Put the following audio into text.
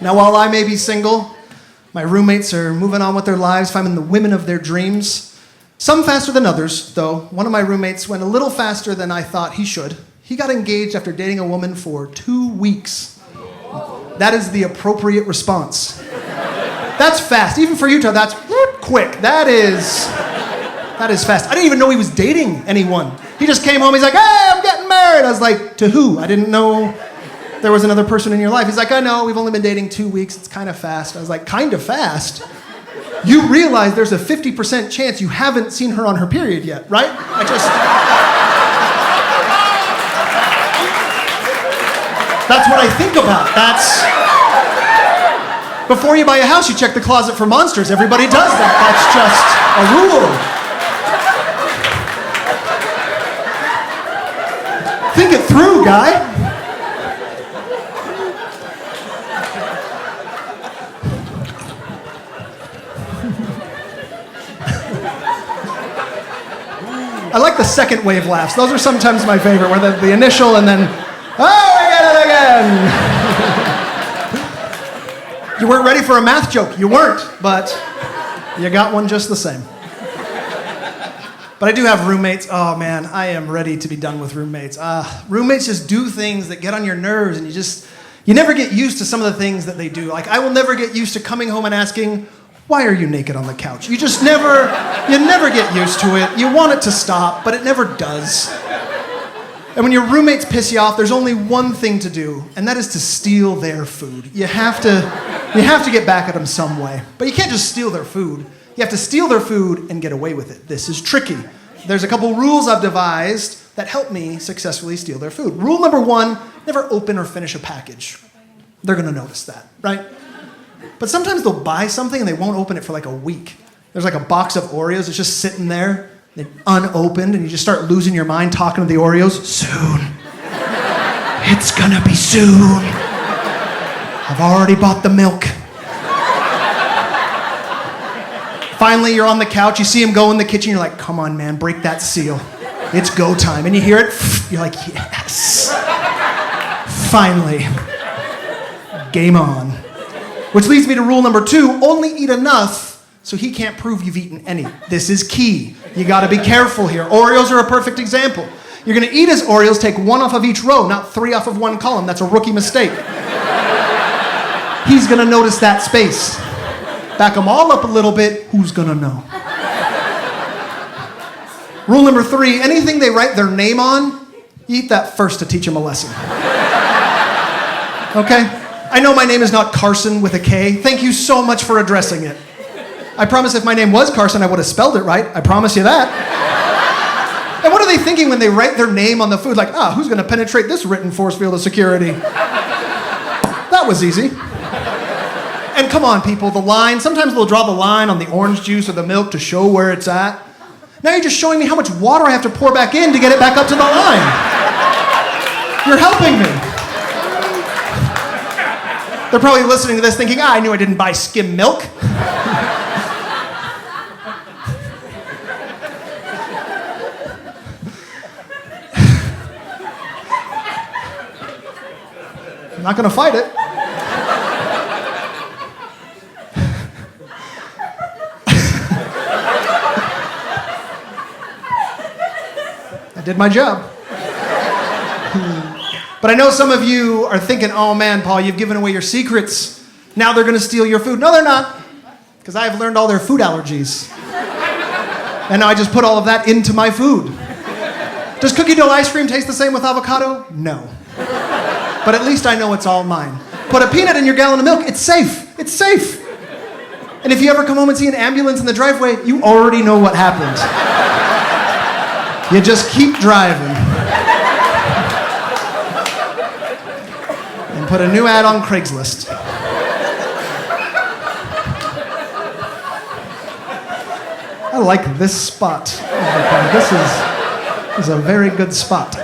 Now, while I may be single, my roommates are moving on with their lives, finding the women of their dreams. Some faster than others, though. One of my roommates went a little faster than I thought he should. He got engaged after dating a woman for 2 weeks. That is the appropriate response. That's fast. Even for Utah, that's quick. That is fast. I didn't even know he was dating anyone. He just came home, he's like, hey, I'm getting married. I was like, to who? I didn't know there was another person in your life. He's like, I know, we've only been dating 2 weeks. It's kind of fast. I was like, kind of fast? You realize there's a 50% chance you haven't seen her on her period yet, right? That's what I think about. Before you buy a house, you check the closet for monsters. Everybody does that. That's just a rule. Think it through, guy. I like the second wave laughs. Those are sometimes my favorite, where the initial and then, oh, we got it again. You weren't ready for a math joke. You weren't, but you got one just the same. But I do have roommates. Oh, man, I am ready to be done with roommates. Roommates just do things that get on your nerves, and you never get used to some of the things that they do. Like, I will never get used to coming home and asking, why are you naked on the couch? You never get used to it. You want it to stop, but it never does. And when your roommates piss you off, there's only one thing to do, and that is to steal their food. You have to get back at them some way. But you can't just steal their food. You have to steal their food and get away with it. This is tricky. There's a couple rules I've devised that help me successfully steal their food. Rule number 1, never open or finish a package. They're gonna notice that, right? But sometimes they'll buy something and they won't open it for like a week. There's like a box of Oreos, it's just sitting there, they're unopened, and you just start losing your mind talking to the Oreos. Soon. It's gonna be soon. I've already bought the milk. Finally, you're on the couch, you see him go in the kitchen, you're like, come on, man, break that seal. It's go time. And you hear it, you're like, yes. Finally. Game on. Which leads me to rule number 2, only eat enough so he can't prove you've eaten any. This is key. You gotta be careful here. Oreos are a perfect example. You're gonna eat his Oreos, take 1 off of each row, not 3 off of one column. That's a rookie mistake. He's gonna notice that space. Back them all up a little bit, who's gonna know? Rule number 3, anything they write their name on, eat that first to teach them a lesson. Okay? I know my name is not Carson with a K. Thank you so much for addressing it. I promise if my name was Carson, I would have spelled it right. I promise you that. And what are they thinking when they write their name on the food? Like, who's going to penetrate this written force field of security? That was easy. And come on, people, the line. Sometimes they'll draw the line on the orange juice or the milk to show where it's at. Now you're just showing me how much water I have to pour back in to get it back up to the line. You're helping me. They're probably listening to this thinking, I knew I didn't buy skim milk. I'm not going to fight it. I did my job. But I know some of you are thinking, oh man, Paul, you've given away your secrets. Now they're going to steal your food. No, they're not. Because I have learned all their food allergies. And now I just put all of that into my food. Does cookie dough ice cream taste the same with avocado? No. But at least I know it's all mine. Put a peanut in your gallon of milk, it's safe. It's safe. And if you ever come home and see an ambulance in the driveway, you already know what happened. You just keep driving. And put a new ad on Craigslist. I like this spot. This is a very good spot.